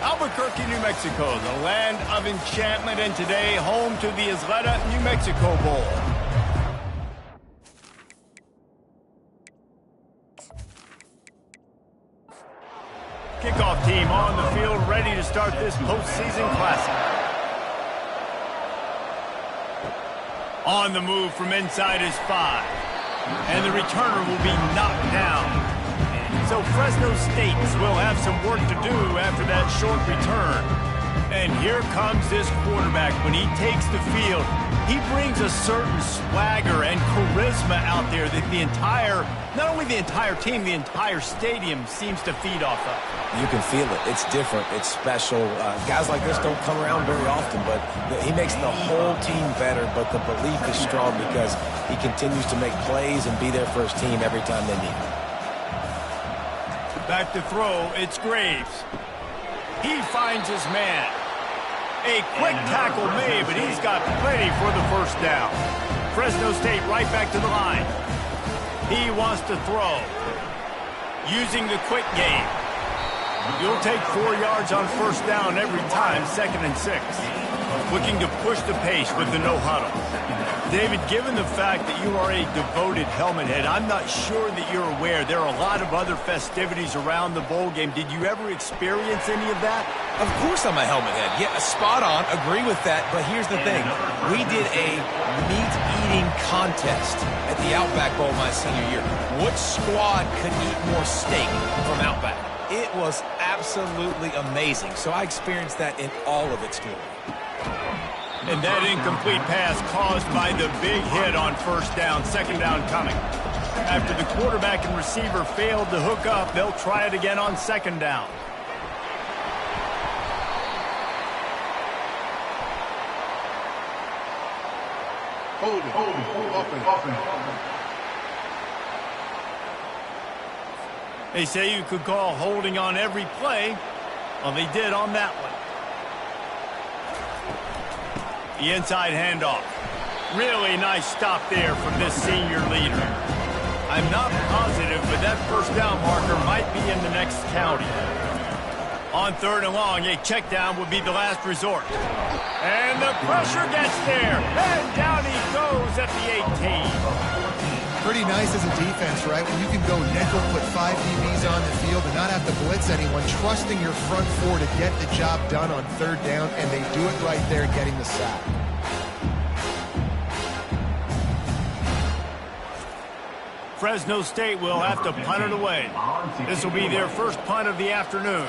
Albuquerque, New Mexico, the land of enchantment, and today home to the Isleta, New Mexico Bowl. Kickoff team on the field, ready to start this postseason classic. On the move from inside is 5. And the returner will be knocked down. So Fresno State will have some work to do after that short return. And here comes this quarterback. When he takes the field, he brings a certain swagger and charisma out there that not only the entire team, the entire stadium seems to feed off of. You can feel it. It's different. It's special. Guys like this don't come around very often, but he makes the whole team better, but the belief is strong because he continues to make plays and be there for his team every time they need him. Back to throw, it's Graves. He finds his man. A quick tackle made, but he's got plenty for the first down. Fresno State right back to the line. He wants to throw. Using the quick game. You'll take 4 yards on first down every time, 2nd and 6. Looking to push the pace with the no huddle. David, given the fact that you are a devoted helmet head, I'm not sure that you're aware there are a lot of other festivities around the bowl game. Did you ever experience any of that? Of course I'm a helmet head. Yeah, spot on. Agree with that. But here's the thing. We did a meat-eating contest at the Outback Bowl my senior year. Which squad could eat more steak from Outback? It was absolutely amazing. So I experienced that in all of its glory. And that incomplete pass caused by the big hit on first down, 2nd down coming. After the quarterback and receiver failed to hook up, they'll try it again on 2nd down. Hold it. They say you could call holding on every play. Well, they did on that one. The inside handoff. Really nice stop there from this senior leader. I'm not positive, but that first down marker might be in the next county. On 3rd and long, a check down would be the last resort. And the pressure gets there. And down he goes at the 18. Pretty nice as a defense, right? When you can go nickel, put 5 DBs on the field and not have to blitz anyone, trusting your front 4 to get the job done on 3rd down, and they do it right there, getting the sack. Fresno State will have to punt it away. This will be their first punt of the afternoon.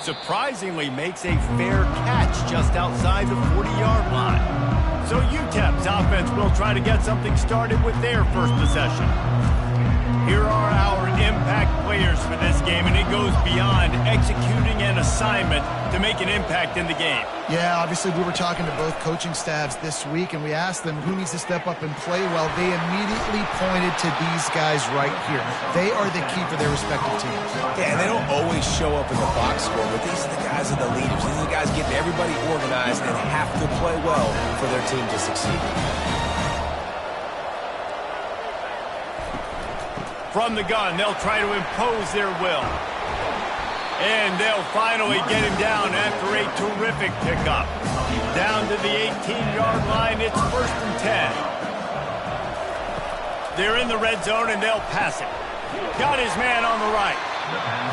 Surprisingly makes a fair catch just outside the 40-yard line. So UTEP's offense will try to get something started with their first possession. Here are our impact players for this game, and it goes beyond executing an assignment to make an impact in the game. Yeah, obviously we were talking to both coaching staffs this week, and we asked them who needs to step up and play well. They immediately pointed to these guys right here. They are the key for their respective teams. Yeah, and they don't always show up in the box score, but these are the guys that are the leaders. These are the guys getting everybody organized and have to play well for their team to succeed. From the gun, they'll try to impose their will. And they'll finally get him down after a terrific pickup. Down to the 18-yard line, it's 1st and 10. They're in the red zone, and they'll pass it. Got his man on the right.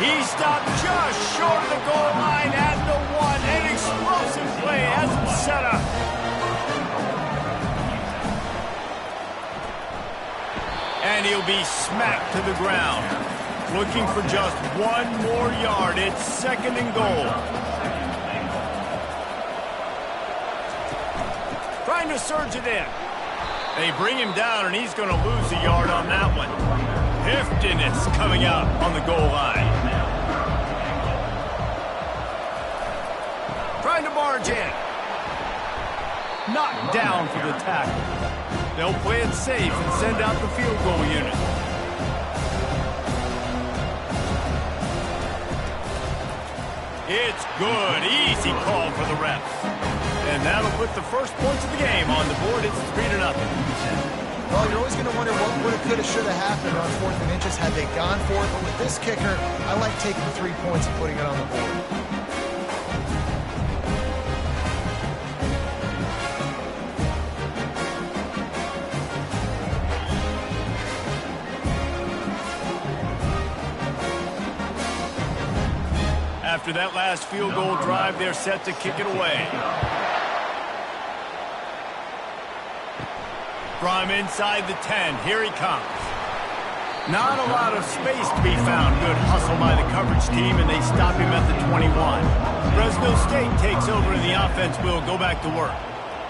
He stopped just short of the goal line at the 1. An explosive play has him set up. And he'll be smacked to the ground. Looking for just 1 more yard. It's 2nd and goal. Trying to surge it in. They bring him down, and he's going to lose a yard on that one. Heftiness coming out on the goal line. Trying to barge in. Knocked down for the tackle. They'll play it safe and send out the field goal unit. It's good. Easy call for the refs. And that'll put the first points of the game on the board. It's 3-0. Well, you're always going to wonder what would have, could have, should have happened on 4th and inches had they gone for it. But with this kicker, I like taking the 3 points and putting it on the board. After that last field goal drive, they're set to kick it away. From inside the 10, here he comes. Not a lot of space to be found. Good hustle by the coverage team, and they stop him at the 21. Fresno State takes over, and the offense will go back to work.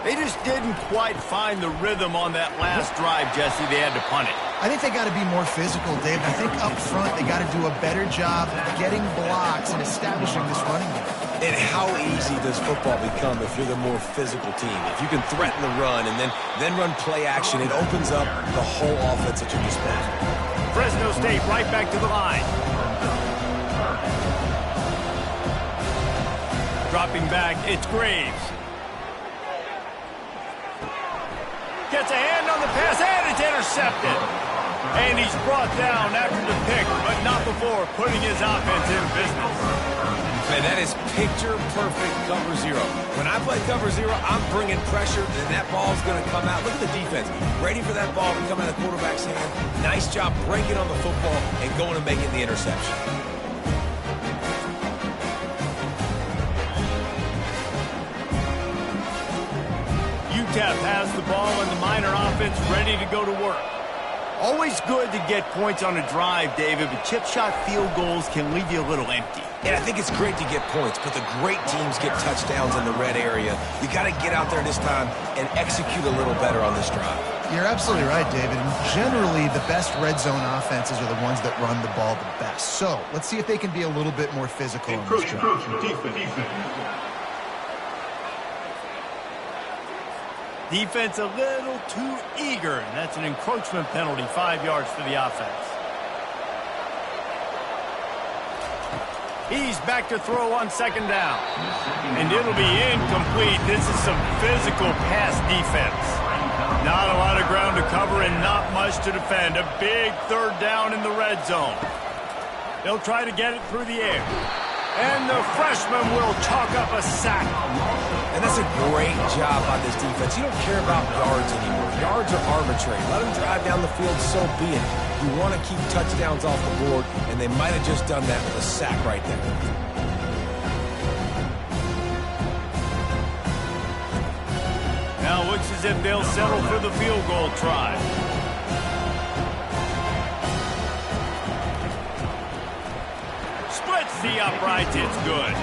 They just didn't quite find the rhythm on that last drive, Jesse. They had to punt it. I think they got to be more physical, Dave. I think up front they got to do a better job getting blocks and establishing this running game. And how easy does football become if you're the more physical team? If you can threaten the run and then run play action, it opens up the whole offense at your disposal. Fresno State right back to the line. Dropping back, it's Graves. Gets a hand on the pass, and it's intercepted. And he's brought down after the pick, but not before putting his offense in business. Man, that is picture-perfect cover zero. When I play cover zero, I'm bringing pressure, and that ball's going to come out. Look at the defense. Ready for that ball to come out of the quarterback's hand. Nice job breaking on the football and going and making the interception. UTEP has the ball and the Minor offense ready to go to work. Always good to get points on a drive, David, but chip shot field goals can leave you a little empty. And I think it's great to get points, but the great teams get touchdowns in the red area. You got to get out there this time and execute a little better on this drive. You're absolutely right, David. And generally, the best red zone offenses are the ones that run the ball the best. So let's see if they can be a little bit more physical on this drive. Defense a little too eager, and that's an encroachment penalty, 5 yards for the offense. He's back to throw on 2nd down. And it'll be incomplete. This is some physical pass defense. Not a lot of ground to cover and not much to defend. A big 3rd down in the red zone. They'll try to get it through the air. And the freshman will chalk up a sack. And that's a great job by this defense. You don't care about yards anymore. Yards are arbitrary. Let them drive down the field, so be it. You want to keep touchdowns off the board, and they might have just done that with a sack right there. Now it looks as if they'll settle for the field goal try. Splits the uprights. It's good.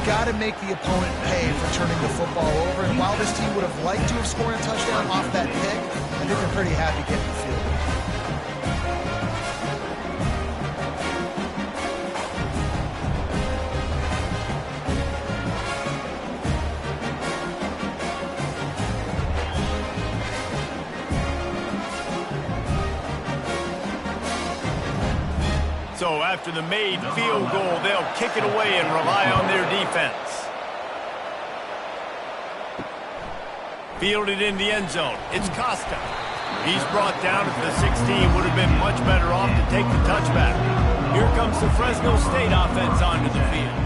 Got to make the opponent pay for turning the football over. And while this team would have liked to have scored a touchdown off that pick, I think they're pretty happy getting the field. So after the made field goal, they'll kick it away and rely on their defense. Fielded in the end zone. It's Costa. He's brought down at the 16. Would have been much better off to take the touchback. Here comes the Fresno State offense onto the field.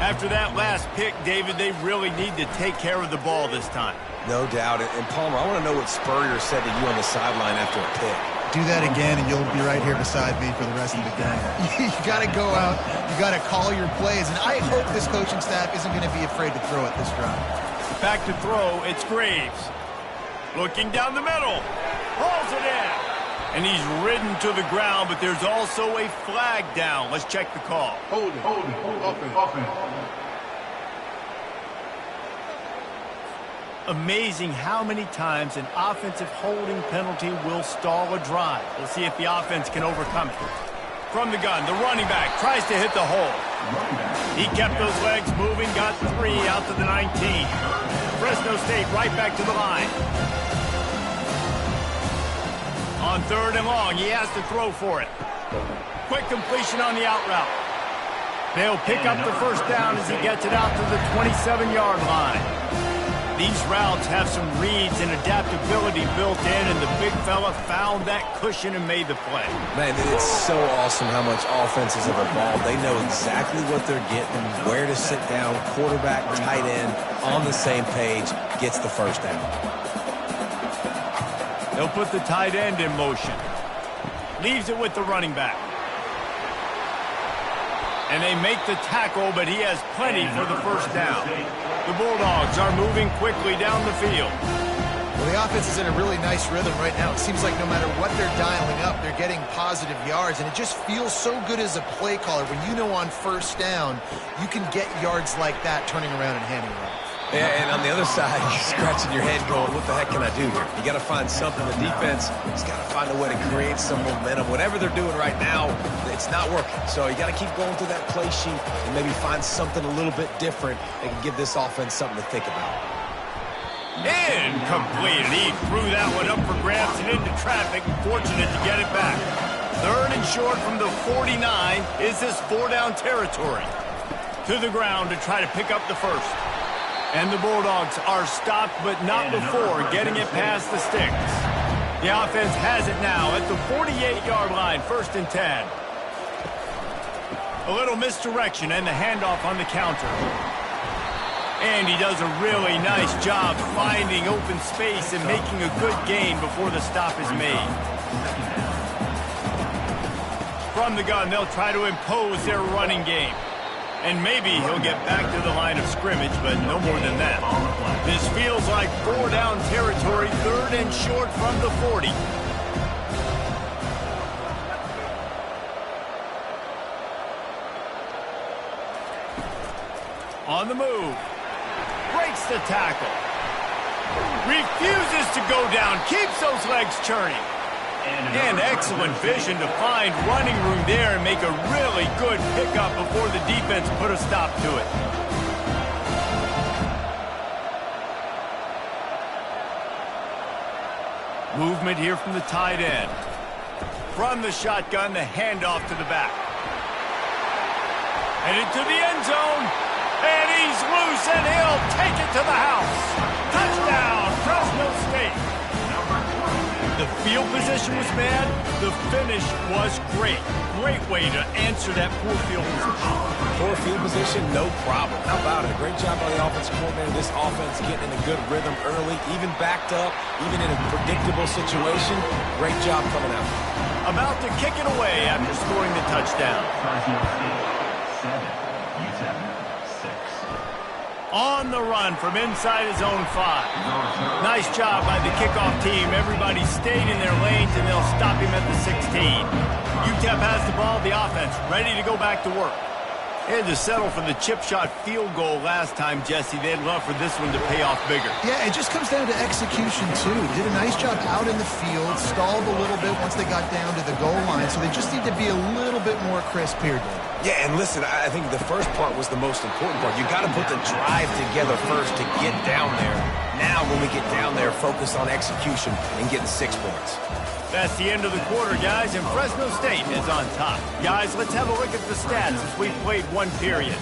After that last pick, David, they really need to take care of the ball this time. No doubt. And Palmer, I want to know what Spurrier said to you on the sideline after a pick. Do that again, and you'll be right here beside me for the rest of the game. You got to go out. You got to call your plays. And I hope this coaching staff isn't going to be afraid to throw it this drive. Back to throw, it's Graves. Looking down the middle. Hauls it in. And he's ridden to the ground, but there's also a flag down. Let's check the call. Hold it. Offense. Amazing how many times an offensive holding penalty will stall a drive. We'll see if the offense can overcome it. From the gun, the running back tries to hit the hole. He kept those legs moving, got 3 out to the 19. Fresno State right back to the line. On 3rd and long, he has to throw for it. Quick completion on the out route. They'll pick up the 1st down as he gets it out to the 27-yard line. These routes have some reads and adaptability built in, and the big fella found that cushion and made the play. Man, it's so awesome how much offenses have evolved. They know exactly what they're getting, where to sit down, quarterback, tight end, on the same page, gets the first down. They'll put the tight end in motion. Leaves it with the running back. And they make the tackle, but he has plenty for the first down. The Bulldogs are moving quickly down the field. Well, the offense is in a really nice rhythm right now. It seems like no matter what they're dialing up, they're getting positive yards, and it just feels so good as a play caller when you know on first down you can get yards like that turning around and handing it off. Yeah, and on the other side, you're scratching your head going, what the heck can I do here? You got to find something. The defense has got to find a way to create some momentum. Whatever they're doing right now, it's not working. So you got to keep going through that play sheet and maybe find something a little bit different that can give this offense something to think about. Incomplete. He threw that one up for grabs and into traffic, and fortunate to get it back. 3rd and short from the 49 is this 4-down territory. To the ground to try to pick up the first. And the Bulldogs are stopped, but not before getting it past the sticks. The offense has it now at the 48-yard line, 1st and 10. A little misdirection and the handoff on the counter. And he does a really nice job finding open space and making a good gain before the stop is made. From the gun, they'll try to impose their running game. And maybe he'll get back to the line of scrimmage, but no more than that. This feels like 4-down territory, 3rd and short from the 40. On the move. Breaks the tackle. Refuses to go down. Keeps those legs churning. And excellent vision to find running room there and make a really good pickup before the defense put a stop to it. Movement here from the tight end. From the shotgun, the handoff to the back. And into the end zone. And he's loose, and he'll take it to the house. Touchdown, Fresno State. The field position was bad. The finish was great. Great way to answer that poor field position. Poor field position, no problem. How about it? Great job by the offensive coordinator. This offense getting in a good rhythm early, even backed up, even in a predictable situation. Great job coming out. About to kick it away after scoring the touchdown. On the run from inside his own 5. Nice job by the kickoff team. Everybody stayed in their lanes, and they'll stop him at the 16. UTEP has the ball, the offense ready to go back to work. They had to settle for the chip shot field goal last time, Jesse. They'd love for this one to pay off bigger. Yeah, it just comes down to execution, too. Did a nice job out in the field, stalled a little bit once they got down to the goal line, so they just need to be a little bit more crisp here, Dave. Yeah, and listen, I think the first part was the most important part. You got to put the drive together first to get down there. Now, when we get down there, focus on execution and getting 6 points. That's the end of the quarter, guys, and Fresno State is on top. Guys, let's have a look at the stats as we've played one period.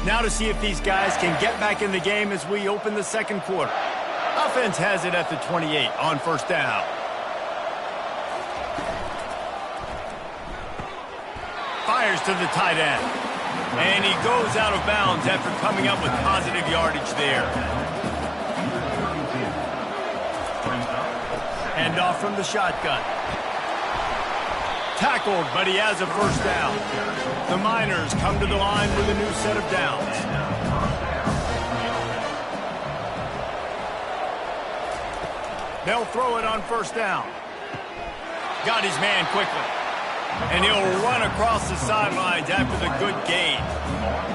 Now to see if these guys can get back in the game as we open the second quarter. Offense has it at the 28 on 1st down. Fires to the tight end. And he goes out of bounds after coming up with positive yardage there. Hand off from the shotgun. Tackled, but he has a 1st down. The Miners come to the line with a new set of downs. They'll throw it on 1st down. Got his man quickly. And he'll run across the sidelines after the good gain.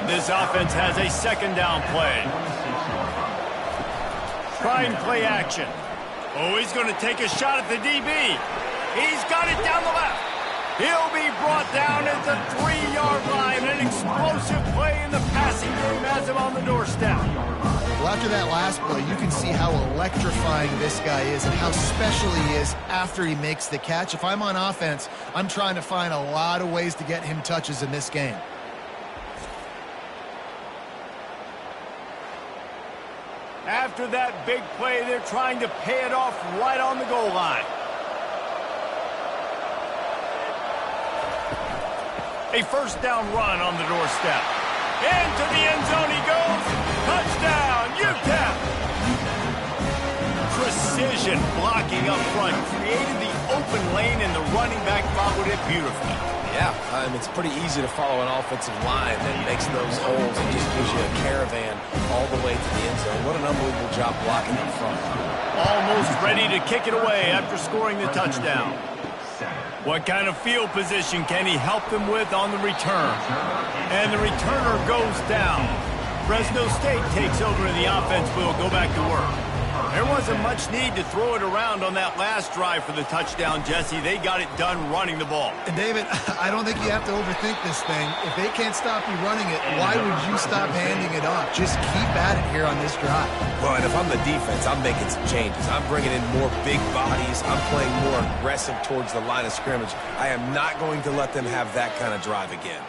This offense has a 2nd down play. Try and play action. Oh, he's going to take a shot at the DB. He's got it down the left. He'll be brought down at the 3-yard line. An explosive play in the passing game has him on the doorstep. Well, after that last play, you can see how electrifying this guy is and how special he is after he makes the catch. If I'm on offense, I'm trying to find a lot of ways to get him touches in this game. after that big play, they're trying to pay it off right on the goal line. A first down run on the doorstep. Into the end zone he goes. Touchdown, UTEP. Precision blocking up front created the open lane, and the running back followed it beautifully. Yeah, it's pretty easy to follow an offensive line that makes those holes and just gives you a caravan all the way to the end zone. What an unbelievable job blocking up front. Almost ready to kick it away after scoring the touchdown. What kind of field position can he help them with on the return? And the returner goes down. Fresno State takes over and the offense will go back to work. There wasn't much need to throw it around on that last drive for the touchdown, Jesse. They got it done running the ball. And David, I don't think you have to overthink this thing. If they can't stop you running it, why would you stop handing it off? Just keep at it here on this drive. Well, and if I'm the defense, I'm making some changes. I'm bringing in more big bodies. I'm playing more aggressive towards the line of scrimmage. I am not going to let them have that kind of drive again.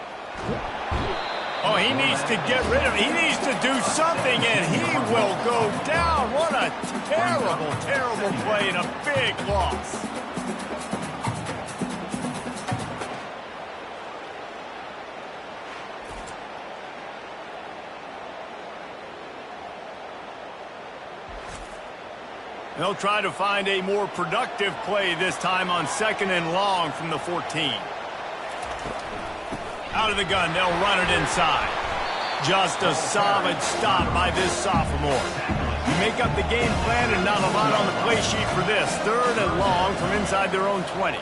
Oh, he needs to get rid of it. He needs to do something, and he will go down. What a terrible, terrible play and a big loss. They'll try to find a more productive play this time on 2nd and long from the 14. Out of the gun, they'll run it inside. Just a solid stop by this sophomore. You make up the game plan and not a lot on the play sheet for this. 3rd and long from inside their own 20.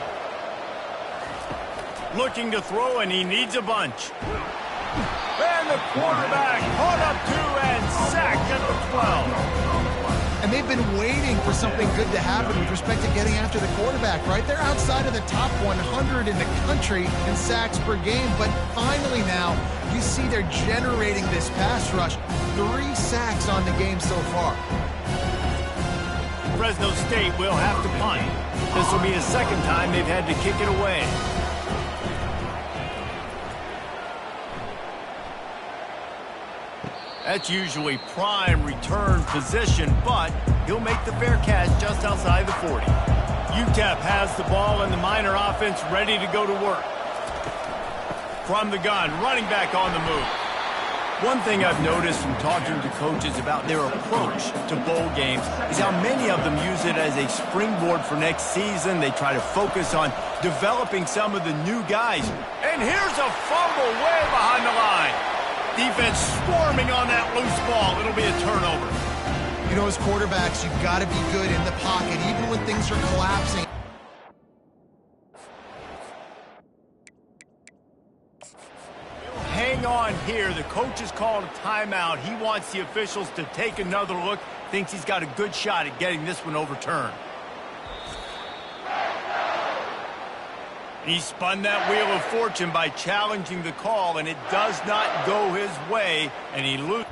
Looking to throw, and he needs a bunch. And the quarterback caught up 2 and sacked at the 12. And they've been waiting for something good to happen with respect to getting after the quarterback, right? They're outside of the top 100 in the country in sacks per game, but finally now you see they're generating this pass rush. 3 sacks on the game so far. Fresno State will have to punt. This will be the 2nd time they've had to kick it away. That's usually prime return position, but he'll make the fair catch just outside the 40. UTEP has the ball and the Miner offense ready to go to work. From the gun, running back on the move. One thing I've noticed from talking to coaches about their approach to bowl games is how many of them use it as a springboard for next season. They try to focus on developing some of the new guys. And here's a fumble way behind the line. Defense swarming on that loose ball. It'll be a turnover. You know, as quarterbacks, you've got to be good in the pocket, even when things are collapsing. Hang on here. The coach has called a timeout. He wants the officials to take another look. Thinks he's got a good shot at getting this one overturned. He spun that wheel of fortune by challenging the call, and it does not go his way, and he loses.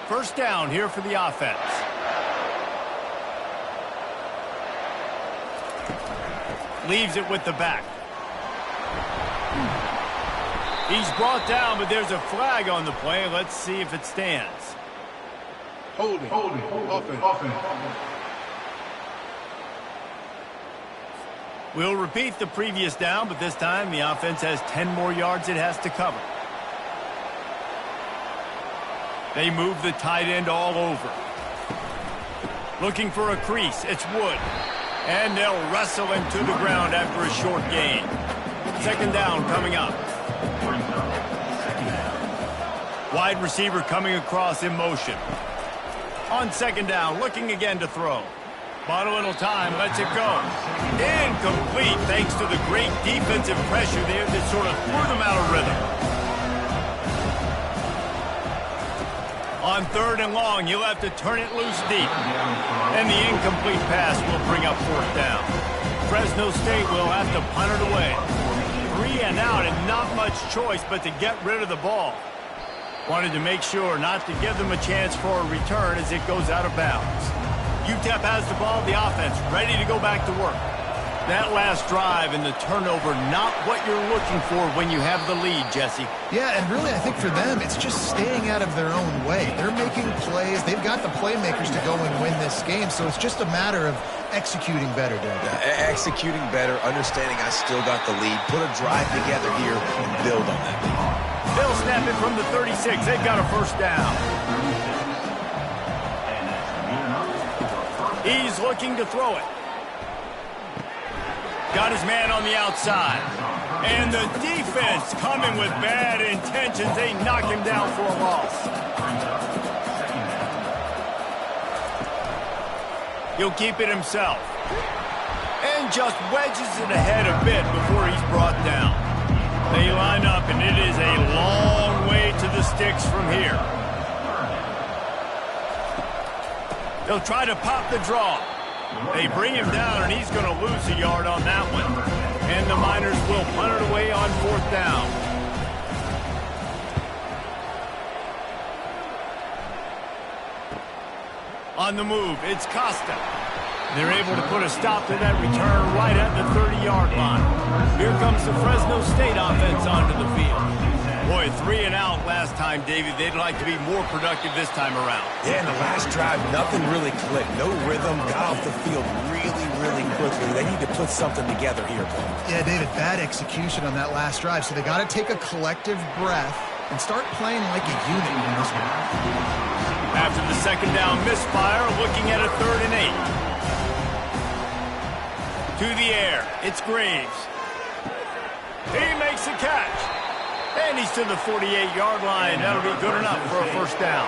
First down here for the offense. Leaves it with the back. He's brought down, but there's a flag on the play. Let's see if it stands. Holding, offense. We'll repeat the previous down, but this time the offense has 10 more yards it has to cover. They move the tight end all over. Looking for a crease. It's Wood. And they'll wrestle him to the ground after a short gain. 2nd down coming up. Wide receiver coming across in motion. On 2nd down, looking again to throw. Bought a little time, lets it go. Incomplete thanks to the great defensive pressure there that sort of threw them out of rhythm. On 3rd and long, you'll have to turn it loose deep. And the incomplete pass will bring up 4th down. Fresno State will have to punt it away. 3 and out and not much choice but to get rid of the ball. Wanted to make sure not to give them a chance for a return as it goes out of bounds. UTEP has the ball, the offense ready to go back to work. That last drive and the turnover, not what you're looking for when you have the lead, Jesse. Yeah, and really I think for them, it's just staying out of their own way. They're making plays. They've got the playmakers to go and win this game, so it's just a matter of executing better, David. Executing better, understanding I still got the lead, put a drive together here and build on that lead. They'll snap it from the 36. They've got a first down. He's looking to throw it. Got his man on the outside. And the defense coming with bad intentions. They knock him down for a loss. He'll keep it himself. And just wedges it ahead a bit before he's brought down. They line up, and it is a long way to the sticks from here. They'll try to pop the draw. They bring him down, and he's going to lose a yard on that one. And the Miners will punt it away on fourth down. On the move, it's Costa. They're able to put a stop to that return right at the 30-yard line. Here comes the Fresno State offense onto the field. Boy, 3 and out last time, David. They'd like to be more productive this time around. Yeah, in the last drive, nothing really clicked. No rhythm, got off the field really quickly. They need to put something together here, Paul. Yeah, David, bad execution on that last drive, so they got to take a collective breath and start playing like a unit in this one. After the second down misfire, looking at a 3rd and 8. To the air, it's Graves. He makes a catch. And he's to the 48-yard line. That'll be good enough for a first down.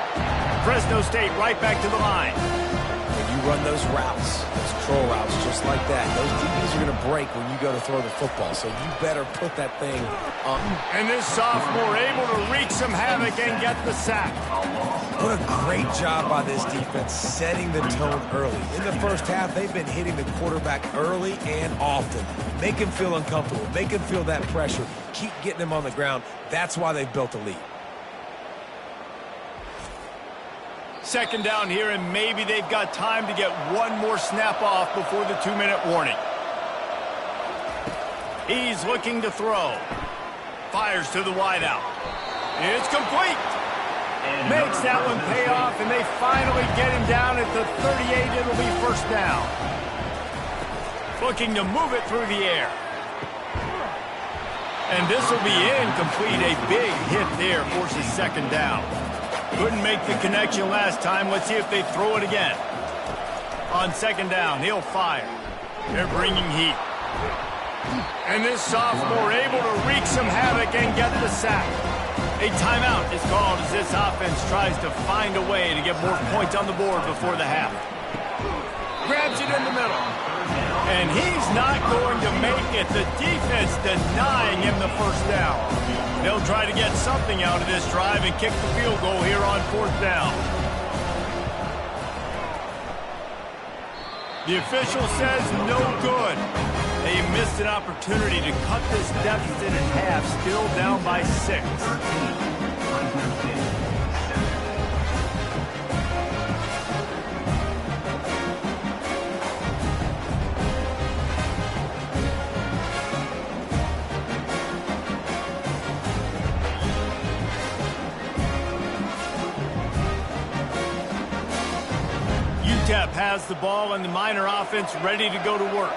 Fresno State right back to the line. When you run those routes, those curl routes just like that, those DBs are going to break when you go to throw the football. So you better put that thing on. And this sophomore able to wreak some havoc and get the sack. What a great job by this defense setting the tone early. In the first half, they've been hitting the quarterback early and often. Make him feel uncomfortable. Make him feel that pressure. Keep getting him on the ground. That's why they've built a lead. Second down here, and maybe they've got time to get one more snap off before the 2-minute warning. He's looking to throw. Fires to the wideout. It's complete. Makes that one pay off, and they finally get him down at the 38. It'll be first down. Looking to move it through the air. And this will be incomplete. A big hit there forces second down. Couldn't make the connection last time. Let's see if they throw it again. On second down, he'll fire. They're bringing heat. And this sophomore able to wreak some havoc and get the sack. A timeout is called as this offense tries to find a way to get more points on the board before the half. Grabs it in the middle. And he's not going to make it. The defense denying him the first down. They'll try to get something out of this drive and kick the field goal here on fourth down. The official says no good. They missed an opportunity to cut this deficit in half, still down by 6. UTEP has the ball and the Miner offense ready to go to work.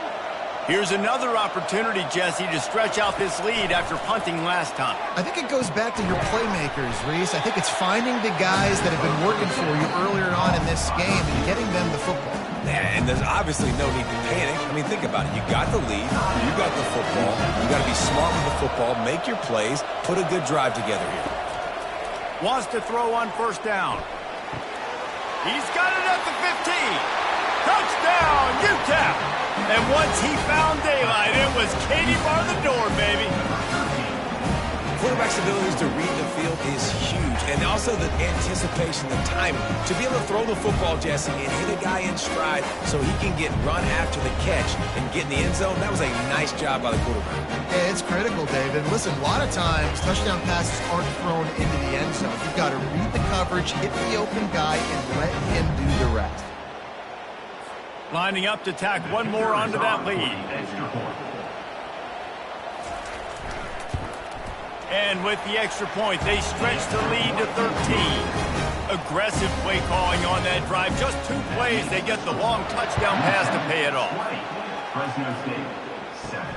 Here's another opportunity, Jesse, to stretch out this lead after punting last time. I think it goes back to your playmakers, Reese. I think it's finding the guys that have been working for you earlier on in this game and getting them the football. Yeah, and there's obviously no need to panic. I mean, think about it. You got the lead. You got the football. You got to be smart with the football. Make your plays. Put a good drive together here. Wants to throw on first down. He's got it at the 15. Touchdown, UTEP. And once he found daylight, it was Katie bar the door, baby. Quarterback's abilities to read the field is huge. And also the anticipation, the timing. To be able to throw the football, Jesse, and hit a guy in stride so he can get run after the catch and get in the end zone, that was a nice job by the quarterback. Yeah, it's critical, David. Listen, a lot of times, touchdown passes aren't thrown into the end zone. You've got to read the coverage, hit the open guy, and let him do the rest. Lining up to tack one more onto that lead. And with the extra point, they stretch the lead to 13. Aggressive play calling on that drive. Just 2 plays, they get the long touchdown pass to pay it off. Fresno State, 7.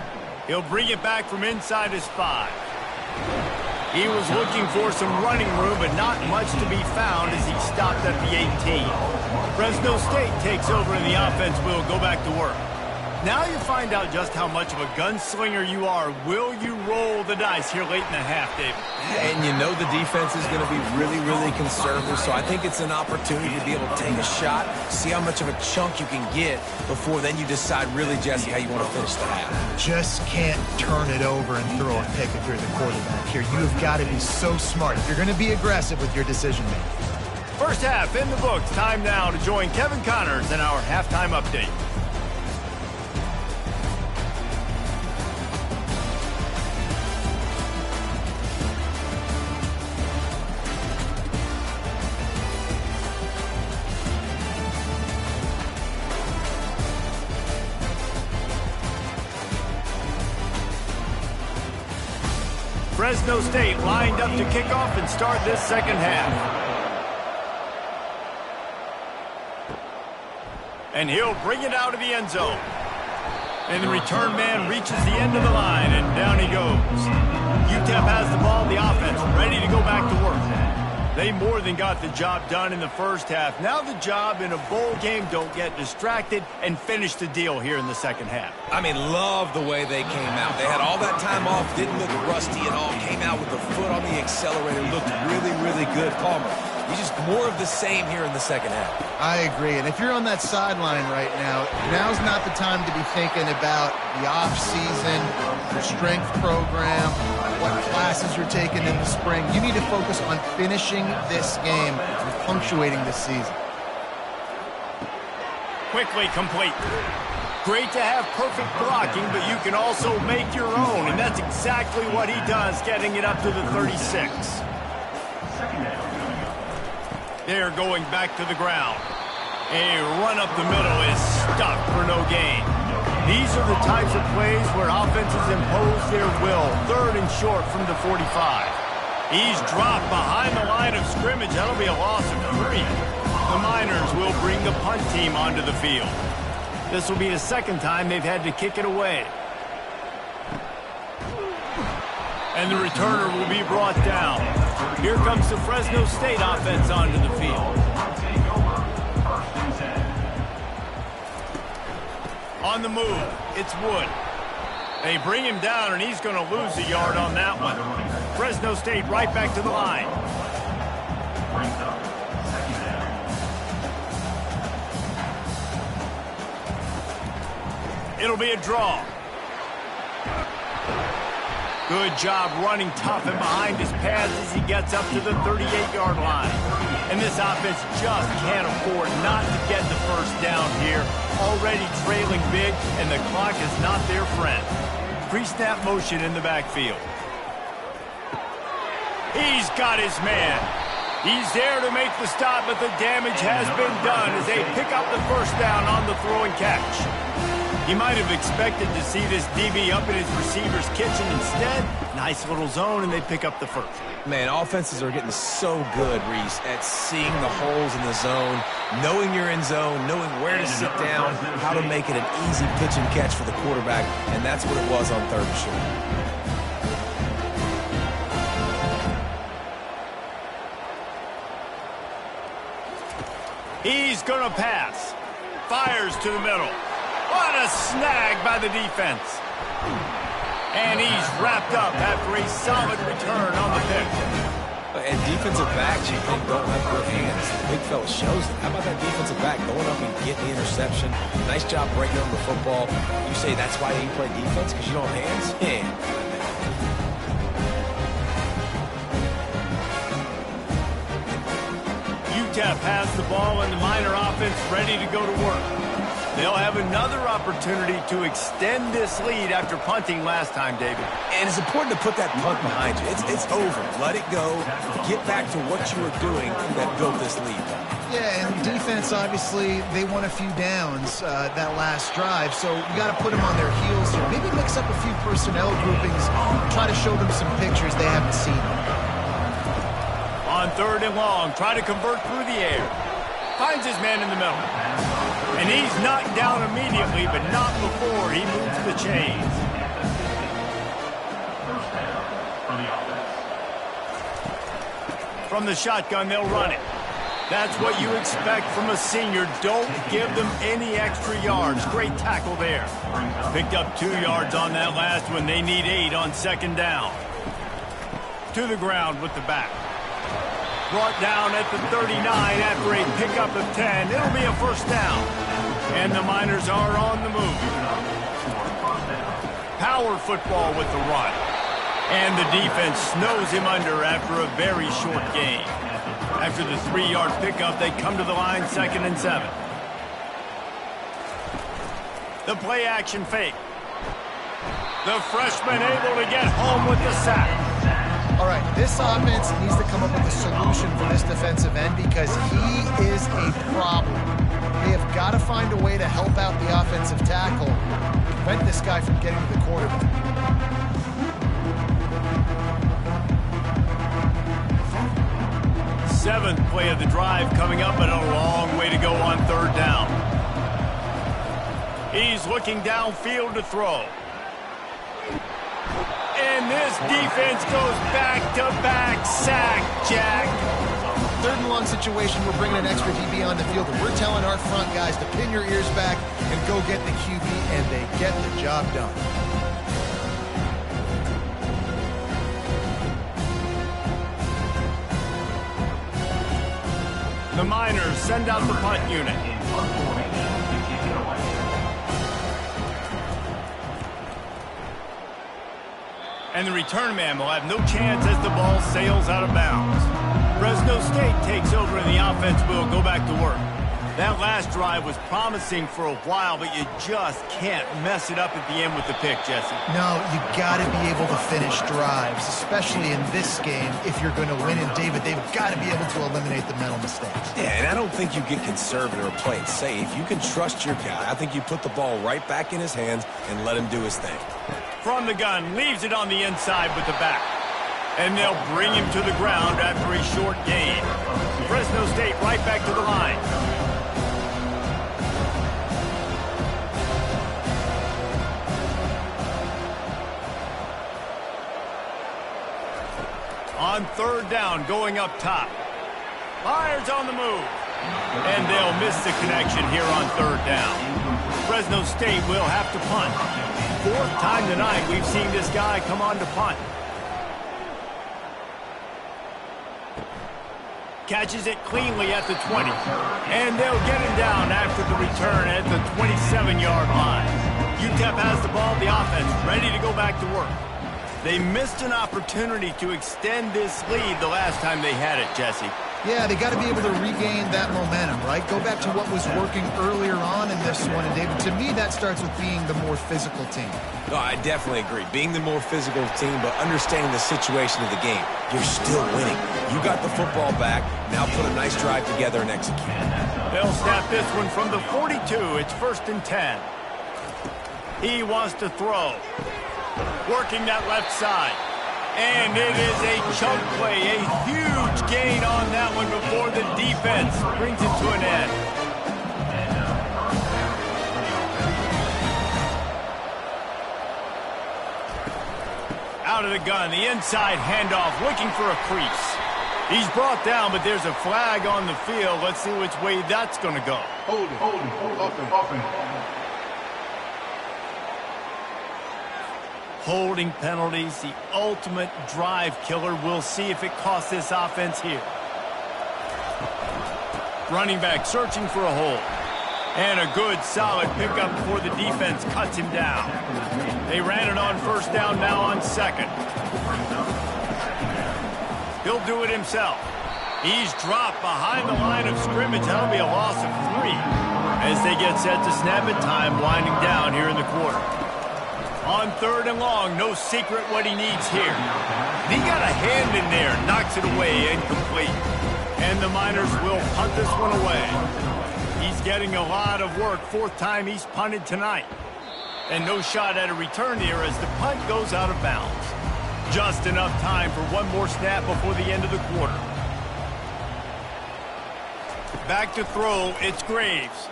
He'll bring it back from inside his 5. He was looking for some running room, but not much to be found as he stopped at the 18. Fresno State takes over and the offense will go back to work. Now you find out just how much of a gunslinger you are. Will you roll the dice here late in the half, David? And you know the defense is going to be really, really conservative, so I think it's an opportunity to be able to take a shot, see how much of a chunk you can get before then you decide really, Jesse, how you want to finish the half. Just can't turn it over and throw a pick if you're the quarterback here. You've got to be so smart if you're going to be aggressive with your decision-making. First half in the books. Time now to join Kevin Connors in our halftime update. Fresno State lined up to kick off and start this second half. And he'll bring it out of the end zone. And the return man reaches the end of the line, and down he goes. UTEP has the ball, the offense ready to go back to work. They more than got the job done in the first half. Now the job in a bowl game, don't get distracted and finish the deal here in the second half. I mean, love the way they came out. They had all that time off, didn't look rusty at all, came out with the foot on the accelerator, looked really, really good. Palmer, he's just more of the same here in the second half. I agree, and if you're on that sideline right now, now's not the time to be thinking about the off-season, your strength program, what classes you're taking in the spring. You need to focus on finishing this game and punctuating this season. Quickly complete. Great to have perfect blocking, but you can also make your own, and that's exactly what he does, getting it up to the 36. They're going back to the ground. A run up the middle is stuck for no gain. These are the types of plays where offenses impose their will. 3rd and short from the 45. He's dropped behind the line of scrimmage. That'll be a loss of 3. The Miners will bring the punt team onto the field. This will be the second time they've had to kick it away. And the returner will be brought down. Here comes the Fresno State offense onto the field. On the move, it's Wood. They bring him down, and he's going to lose a yard on that one. Fresno State right back to the line. It'll be a draw. Good job running tough and behind his pads as he gets up to the 38-yard line. And this offense just can't afford not to get the first down here. Already trailing big, and the clock is not their friend. Pre-snap motion in the backfield. He's got his man. He's there to make the stop, but the damage has been done as they pick up the first down on the throw and catch. He might have expected to see this DB up in his receiver's kitchen. Instead, nice little zone, and they pick up the first. Man, offenses are getting so good, Reese, at seeing the holes in the zone, knowing you're in zone, knowing where to sit down, how to make it an easy pitch and catch for the quarterback, and that's what it was on 3rd and short. He's going to pass. Fires to the middle. What a snag by the defense. And he's wrapped up after a solid return on the pick. And defensive backs, you think, don't have good hands. The big fella shows it. How about that defensive back going up and getting the interception? Nice job breaking on the football. You say that's why you play defense, because you don't have hands? Yeah. UTEP has the ball and the Miner offense ready to go to work. They'll have another opportunity to extend this lead after punting last time, David. And it's important to put that punt behind you. It's over. Let it go. Get back to what you were doing that built this lead. Yeah, and defense, obviously, they won a few downs that last drive, so you got to put them on their heels here. Maybe mix up a few personnel groupings, try to show them some pictures they haven't seen. On 3rd and long, try to convert through the air. Finds his man in the middle. And he's knocked down immediately, but not before he moves the chains. From the shotgun, they'll run it. That's what you expect from a senior. Don't give them any extra yards. Great tackle there. Picked up 2 yards on that last one. They need 8 on 2nd down. To the ground with the back. Brought down at the 39 after a pickup of 10. It'll be a 1st down. And the Miners are on the move. Power football with the run. And the defense snows him under after a very short gain. After the 3-yard pickup, they come to the line 2nd and 7. The play action fake. The freshman able to get home with the sack. All right, this offense needs to come up with a solution for this defensive end because he is a problem. They have got to find a way to help out the offensive tackle, prevent this guy from getting to the quarterback. Seventh play of the drive coming up, but a long way to go on 3rd down. He's looking downfield to throw. And this defense goes back-to-back sack, Jack. 3rd and long situation, we're bringing an extra DB on the field, and we're telling our front guys to pin your ears back and go get the QB, and they get the job done. The Miners send out the punt unit. And the return man will have no chance as the ball sails out of bounds. Fresno State takes over and the offense will go back to work. That last drive was promising for a while, but you just can't mess it up at the end with the pick, Jesse. No, you got to be able to finish drives, especially in this game. If you're going to win, and David, they've got to be able to eliminate the mental mistakes. Yeah, and I don't think you get conservative or play it safe. You can trust your guy. I think you put the ball right back in his hands and let him do his thing. From the gun, leaves it on the inside with the back. And they'll bring him to the ground after a short gain. Fresno State right back to the line. On 3rd down, going up top. Myers on the move. And they'll miss the connection here on 3rd down. Fresno State will have to punt. 4th time tonight we've seen this guy come on to punt. Catches it cleanly at the 20. And they'll get him down after the return at the 27-yard line. UTEP has the ball, the offense ready to go back to work. They missed an opportunity to extend this lead the last time they had it, Jesse. Yeah, they got to be able to regain that momentum, right? Go back to what was working earlier on in this one. And, David, to me, that starts with being the more physical team. No, I definitely agree. Being the more physical team, but understanding the situation of the game. You're still winning. You got the football back. Now put a nice drive together and execute. They'll snap this one from the 42. It's 1st and 10. He wants to throw. Working that left side. And it is a chunk play, a huge gain on that one before the defense brings it to an end. Out of the gun, the inside handoff, looking for a crease. He's brought down, but there's a flag on the field. Let's see which way that's going to go. Hold it, offense. Holding penalties, the ultimate drive killer. We'll see if it costs this offense here. Running back searching for a hole. And a good, solid pickup before the defense cuts him down. They ran it on 1st down, now on 2nd. He'll do it himself. He's dropped behind the line of scrimmage. That'll be a loss of 3. As they get set to snap it, time winding down here in the quarter. On 3rd and long, no secret what he needs here. He got a hand in there, knocks it away, incomplete. And the Miners will punt this one away. He's getting a lot of work. Fourth time he's punted tonight. And no shot at a return here as the punt goes out of bounds. Just enough time for one more snap before the end of the quarter. Back to throw, it's Graves.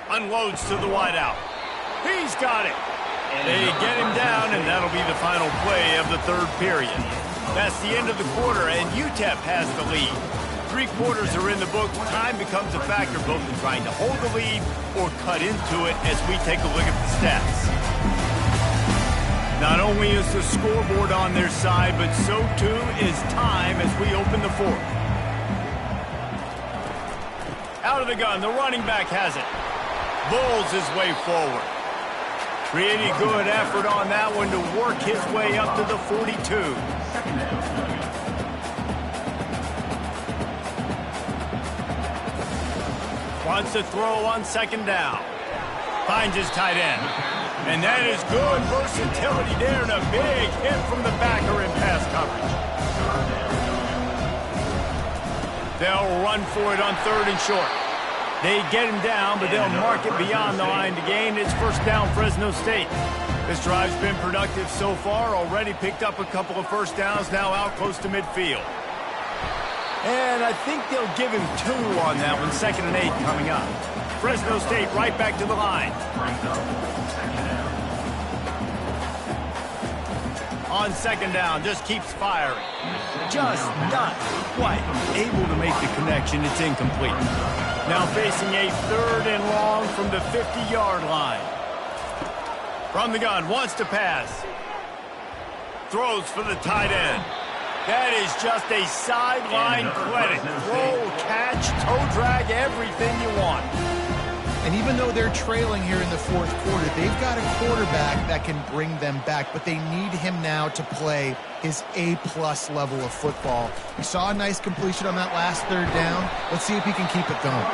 Unloads to the wideout. He's got it. They get him down, and that'll be the final play of the third period. That's the end of the quarter, and UTEP has the lead. 3 quarters are in the books. Time becomes a factor both in trying to hold the lead or cut into it as we take a look at the stats. Not only is the scoreboard on their side, but so too is time as we open the fourth. Out of the gun, the running back has it. Bulls his way forward. Pretty good effort on that one to work his way up to the 42. Wants to throw on second down. Finds his tight end. And that is good versatility there and a big hit from the backer in pass coverage. They'll run for it on third and short. They get him down, but they'll mark it beyond the line to gain. It's first down, Fresno State. This drive's been productive so far. Already picked up a couple of first downs, now out close to midfield. And I think they'll give him 2 on that one. 2nd and 8 coming up. Fresno State right back to the line. On second down, just keeps firing. Just not quite able to make the connection. It's incomplete. Now facing a 3rd and long from the 50-yard line. From the gun, wants to pass. Throws for the tight end. That is just a sideline credit. Throw, catch, toe drag, everything you want. And even though they're trailing here in the fourth quarter, they've got a quarterback that can bring them back, but they need him now to play his A-plus level of football. We saw a nice completion on that last 3rd down. Let's see if he can keep it going.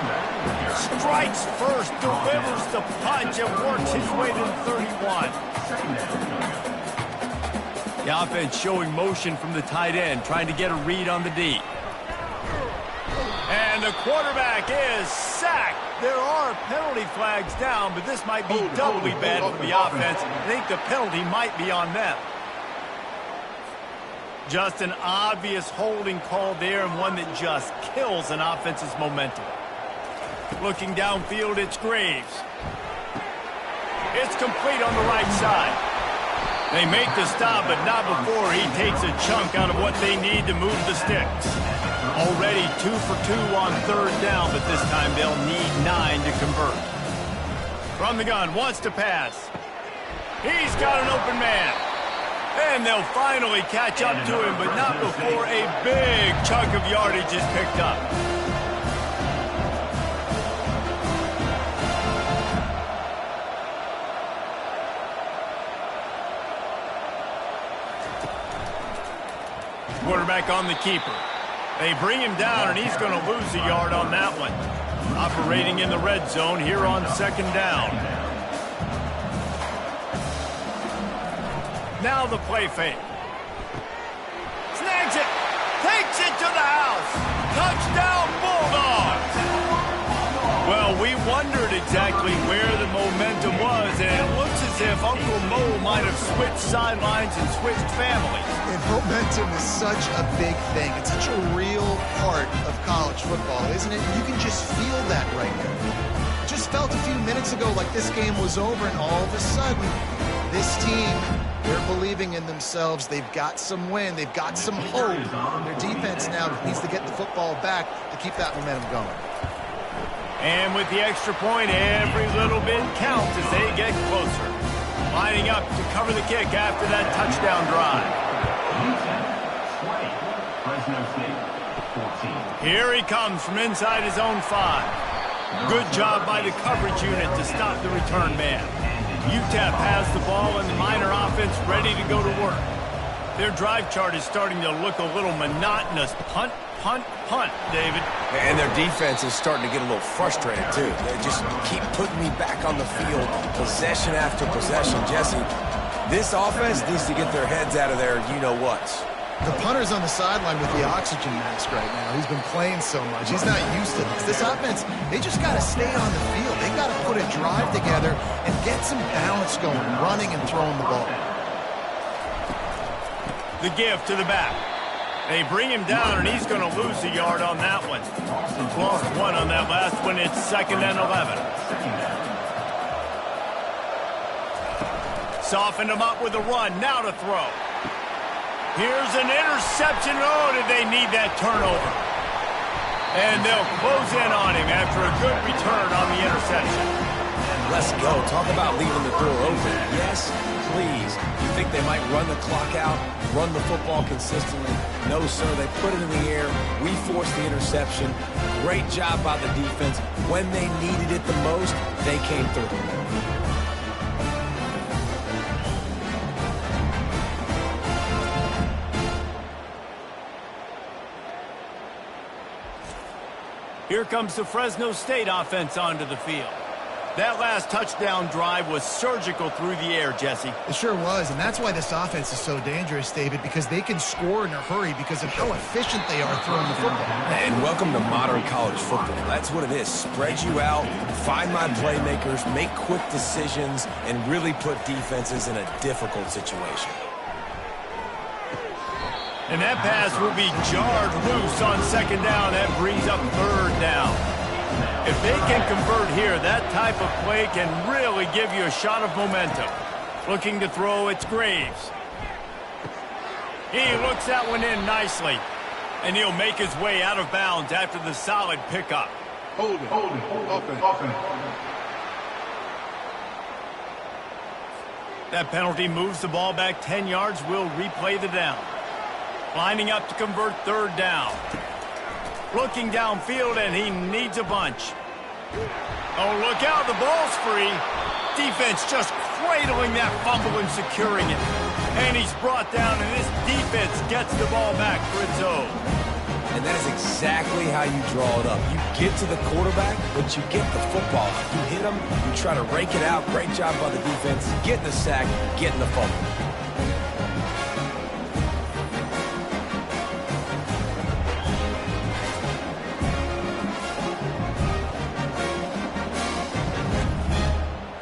Strikes first, delivers the punch, and works his way to the 31. The offense showing motion from the tight end, trying to get a read on the D. And the quarterback is sacked. There are penalty flags down, but this might be doubly bad for the offense. I think the penalty might be on them. Just an obvious holding call there, and one that just kills an offense's momentum. Looking downfield, it's Graves. It's complete on the right side. They make the stop, but not before he takes a chunk out of what they need to move the sticks. Already 2 for 2 on 3rd down, but this time they'll need 9 to convert. From the gun, wants to pass. He's got an open man. And they'll finally catch up to him, but not before a big chunk of yardage is picked up. Quarterback on the keeper. They bring him down, and he's going to lose a yard on that one. Operating in the red zone here on 2nd down. Now the play fake. Snags it. Takes it to the house. Touchdown, Bulldogs. Well, we wondered exactly where the momentum was, and it looks as if Uncle Mo might have switched sidelines and switched families. And momentum is such a big thing. It's such a real part of college football, isn't it? You can just feel that right now. Just felt a few minutes ago like this game was over, and all of a sudden, this team, they're believing in themselves. They've got some wind. They've got some hope. Their defense now needs to get the football back to keep that momentum going. And with the extra point, every little bit counts as they get closer. Lining up to cover the kick after that touchdown drive. Fresno State, 14. Here he comes from inside his own 5. Good job by the coverage unit to stop the return man. UTEP has the ball and the Miner offense ready to go to work. Their drive chart is starting to look a little monotonous. Punt, punt, punt, David. And their defense is starting to get a little frustrated, too. They just keep putting me back on the field, possession after possession. Jesse, this offense needs to get their heads out of their you-know-whats. The punter's on the sideline with the oxygen mask right now. He's been playing so much. He's not used to this. This offense, they just got to stay on the field. They got to put a drive together and get some balance going, running and throwing the ball. The give to the back. They bring him down, and he's going to lose a yard on that one. Lost one on that last one. It's 2nd and 11. Softened him up with a run. Now to throw. Here's an interception. Oh, did they need that turnover? And they'll close in on him after a good return on the interception. Let's go. Talk about leaving the door open. Yes, please. You think they might run the clock out, run the football consistently? No, sir. They put it in the air. We forced the interception. Great job by the defense. When they needed it the most, they came through. Here comes the Fresno State offense onto the field. That last touchdown drive was surgical through the air, Jesse. It sure was, and that's why this offense is so dangerous, David, because they can score in a hurry because of how efficient they are throwing the football. And welcome to modern college football. That's what it is. Spread you out, find my playmakers, make quick decisions, and really put defenses in a difficult situation. And that pass will be jarred loose on 2nd down. That brings up 3rd down. If they can convert here, that type of play can really give you a shot of momentum. Looking to throw, it's Graves. He looks that one in nicely. And he'll make his way out of bounds after the solid pickup. Hold it. Offense. That penalty moves the ball back 10 yards. We'll replay the down. Lining up to convert 3rd down. Looking downfield, and he needs a bunch. Oh, look out, the ball's free. Defense just cradling that fumble and securing it. And he's brought down, and this defense gets the ball back for its own. And that is exactly how you draw it up. You get to the quarterback, but you get the football. You hit him, you try to rake it out. Great job by the defense. Getting the sack, getting the fumble.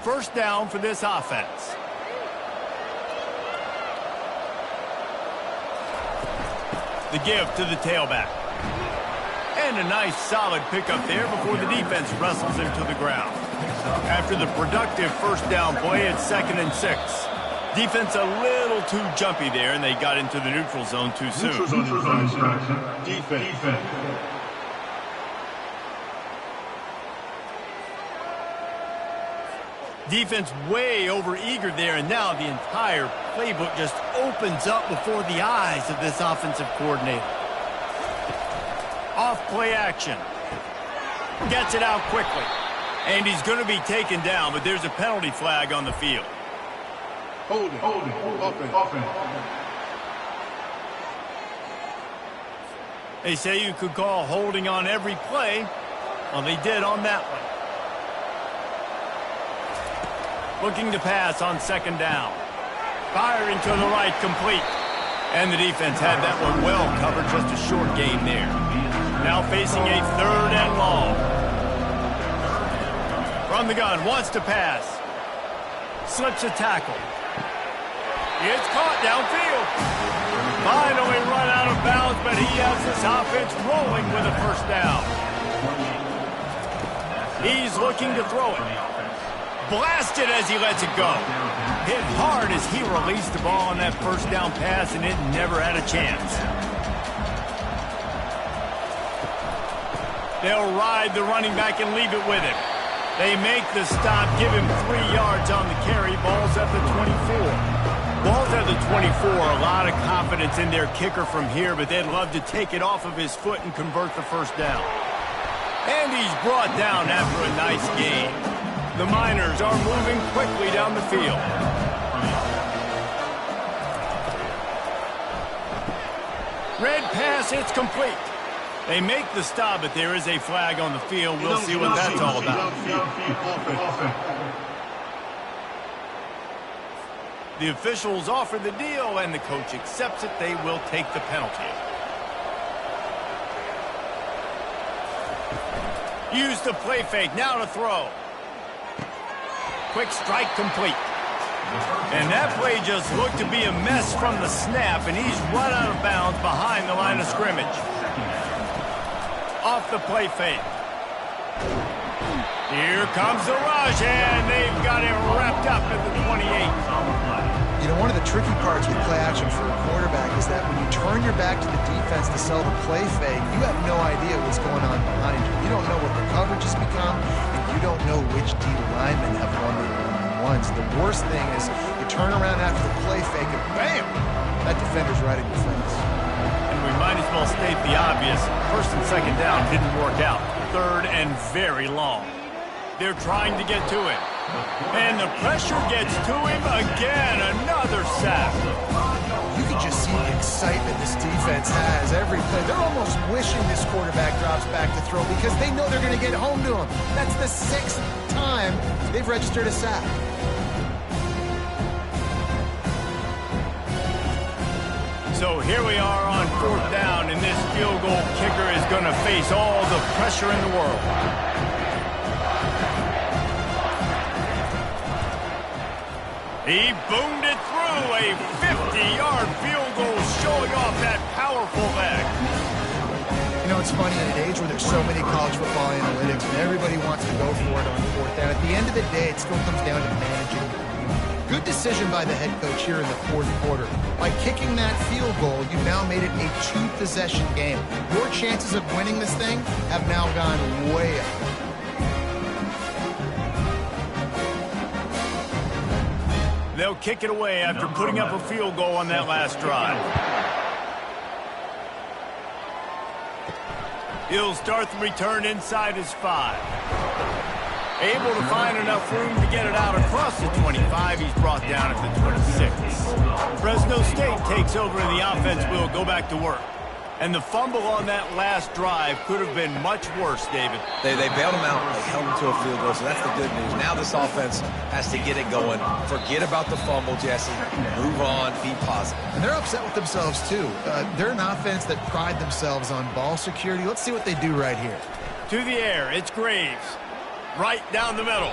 First down for this offense. The give to the tailback. And a nice solid pickup there before the defense wrestles him to the ground. After the productive first down play, it's 2nd and 6. Defense a little too jumpy there, and they got into the neutral zone too soon. Defense. Defense way over eager there, and now the entire playbook just opens up before the eyes of this offensive coordinator. Off play action. Gets it out quickly. And he's going to be taken down, but there's a penalty flag on the field. Hold it. Offense. They say you could call holding on every play. Well, they did on that one. Looking to pass on 2nd down. Firing to the right, complete. And the defense had that one well covered, just a short gain there. Now facing a 3rd and long. From the gun, wants to pass. Slips a tackle. It's caught downfield. Finally run out of bounds, but he has this offense rolling with a first down. He's looking to throw it. Blasted as he lets it go. Hit hard as he released the ball on that first down pass, and it never had a chance. They'll ride the running back and leave it with him. They make the stop, give him 3 yards on the carry. Ball's at the 24. Ball's at the 24. A lot of confidence in their kicker from here, but they'd love to take it off of his foot and convert the first down. And he's brought down after a nice gain. The Miners are moving quickly down the field. Red pass, it's complete. They make the stop, but there is a flag on the field. We'll see what that's all about. The officials offer the deal, and the coach accepts it. They will take the penalty. Use the play fake. Now to throw. Quick strike complete. And that play just looked to be a mess from the snap, and he's run out of bounds behind the line of scrimmage. Off the play fake. Here comes the rush, and they've got it wrapped up at the 28. You know, one of the tricky parts with play action for a quarterback is that when you turn your back to the defense to sell the play fake, you have no idea what's going on behind you. You don't know what the coverage has become, and you don't know which D linemen have won the one-on-ones. The worst thing is you turn around after the play fake, and bam! That defender's right in your face. And we might as well state the obvious. First and second down didn't work out. Third and very long. They're trying to get to him. And the pressure gets to him again. Another sack. You can just see the excitement this defense has every play. They're almost wishing this quarterback drops back to throw because they know they're going to get home to him. That's the 6th time they've registered a sack. So here we are on 4th down, and this field goal kicker is going to face all the pressure in the world. He boomed it through, a 50-yard field goal showing off that powerful leg. You know, it's funny, in an age where there's so many college football analytics and everybody wants to go for it on 4th down, at the end of the day, it still comes down to managing. Good decision by the head coach here in the 4th quarter. By kicking that field goal, you've now made it a 2-possession game. Your chances of winning this thing have now gone way up. They'll kick it away after putting up a field goal on that last drive. He'll start the return inside his 5. Able to find enough room to get it out across the 25. He's brought down at the 26. Fresno State takes over and the offense will go back to work. And the fumble on that last drive could have been much worse, David. They bailed him out. They held him to a field goal, so that's the good news. Now this offense has to get it going. Forget about the fumble, Jesse. Move on. Be positive. And they're upset with themselves, too. They're an offense that pride themselves on ball security. Let's see what they do right here. To the air. It's Graves. Right down the middle.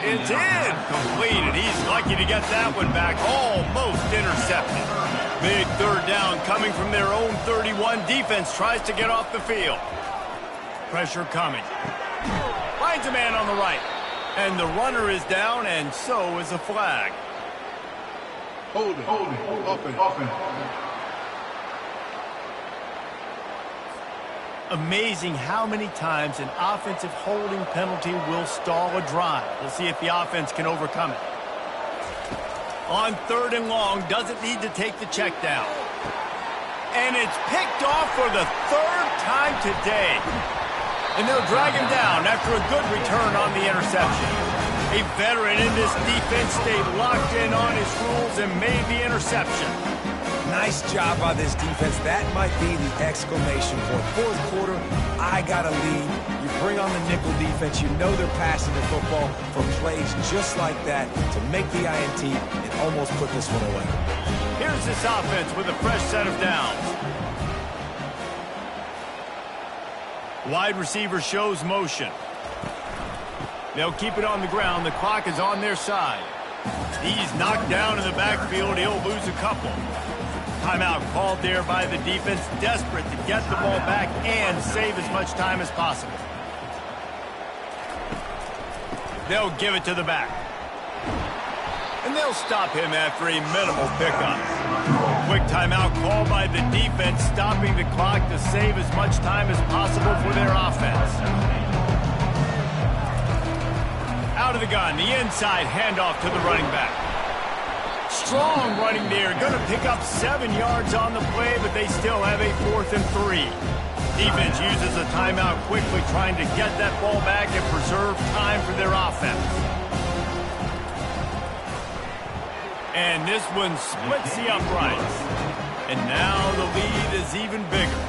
It's in. Completed. He's lucky to get that one back. Almost intercepted. Big 3rd down coming from their own 31. Defense tries to get off the field. Pressure coming. Finds a man on the right. And the runner is down, and so is a flag. Hold it. Offense. Amazing how many times an offensive holding penalty will stall a drive. We'll see if the offense can overcome it. On 3rd and long, doesn't need to take the check down. And it's picked off for the 3rd time today. And they'll drag him down after a good return on the interception. A veteran in this defense stayed locked in on his rules and made the interception. Nice job by this defense. That might be the exclamation point. 4th quarter, I got a lead. You bring on the nickel defense. You know they're passing the football for plays just like that to make the INT and almost put this one away. Here's this offense with a fresh set of downs. Wide receiver shows motion. They'll keep it on the ground. The clock is on their side. He's knocked down in the backfield. He'll lose a couple. Timeout called there by the defense, desperate to get the ball back and save as much time as possible. They'll give it to the back. And they'll stop him after a minimal pickup. Quick timeout called by the defense, stopping the clock to save as much time as possible for their offense. Out of the gun, the inside handoff to the running back. Strong running there, going to pick up 7 yards on the play, but they still have a 4th and 3. Defense uses a timeout quickly, trying to get that ball back and preserve time for their offense. And this one splits the uprights. And now the lead is even bigger.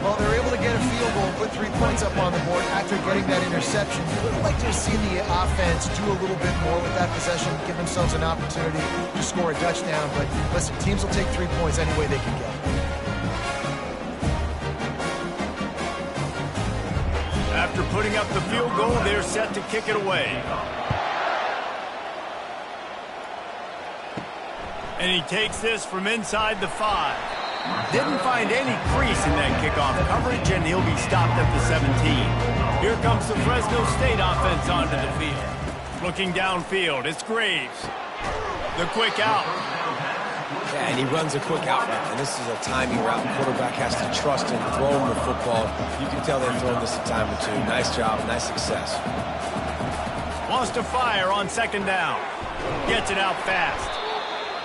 Well, they're able to get a field goal and put 3 points up on the board after getting that interception. You would like to see the offense do a little bit more with that possession, give themselves an opportunity to score a touchdown. But listen, teams will take 3 points any way they can get. After putting up the field goal, they're set to kick it away. And he takes this from inside the 5. Didn't find any crease in that kickoff coverage, and he'll be stopped at the 17. Here comes the Fresno State offense onto the field. Looking downfield, it's Graves. The quick out. Yeah, and he runs a quick out route, and this is a timing route. The quarterback has to trust him, throw him the football. You can tell they've thrown this a time or two. Nice job, nice success. Wants to fire on second down. Gets it out fast.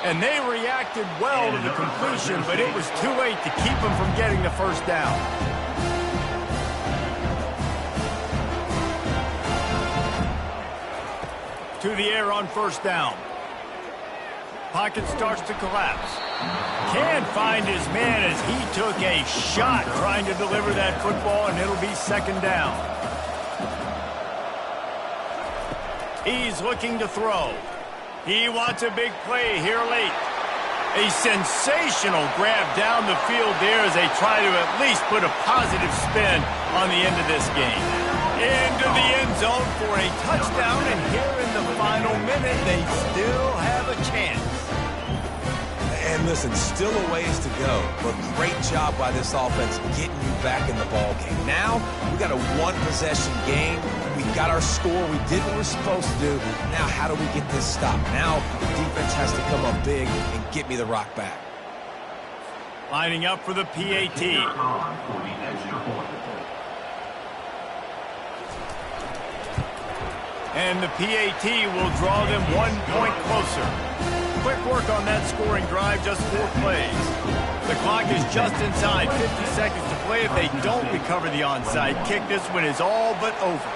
And they reacted well to the completion, but it was too late to keep them from getting the first down. To the air on first down. Pocket starts to collapse. Can't find his man as he took a shot trying to deliver that football, and it'll be second down. He's looking to throw. He wants a big play here late. A sensational grab down the field there as they try to at least put a positive spin on the end of this game. Into the end zone for a touchdown, and here in the final minute, they still have a chance. And listen, still a ways to go, but great job by this offense getting you back in the ball game. Now, we got a one-possession game. We got our score. We did what we're supposed to do. Now, how do we get this stopped? Now, the defense has to come up big and get me the rock back. Lining up for the PAT. And the PAT will draw them 1 point closer. Quick work on that scoring drive, just 4 plays. The clock is just inside 50 seconds to play. If they don't recover the onside kick, this one is all but over.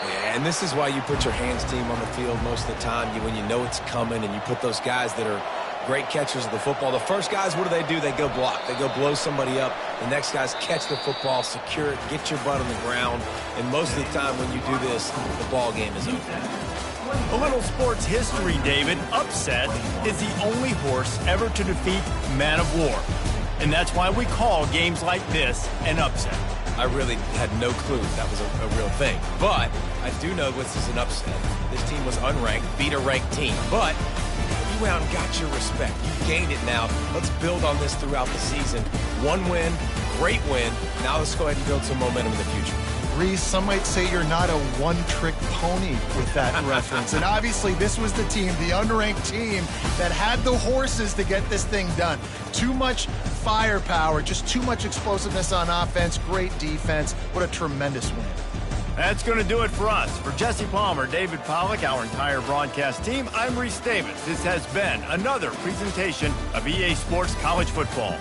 Yeah, and this is why you put your hands team on the field most of the time. When you know it's coming, and you put those guys that are great catchers of the football. The first guys, what do? They go block. They go blow somebody up. The next guys catch the football, secure it, get your butt on the ground. And most of the time when you do this, the ball game is over. A little sports history, David. Upset is the only horse ever to defeat Man of War. And that's why we call games like this an upset. I really had no clue that was a real thing. But I do know this is an upset. This team was unranked, beat a ranked team. But you went out and got your respect. You gained it now. Let's build on this throughout the season. 1 win, great win. Now let's go ahead and build some momentum in the future. Reese, some might say you're not a one-trick pony with that reference. And obviously, this was the team, the unranked team, that had the horses to get this thing done. Too much firepower, just too much explosiveness on offense, great defense. What a tremendous win. That's going to do it for us. For Jesse Palmer, David Pollack, our entire broadcast team, I'm Reese Davis. This has been another presentation of EA Sports College Football.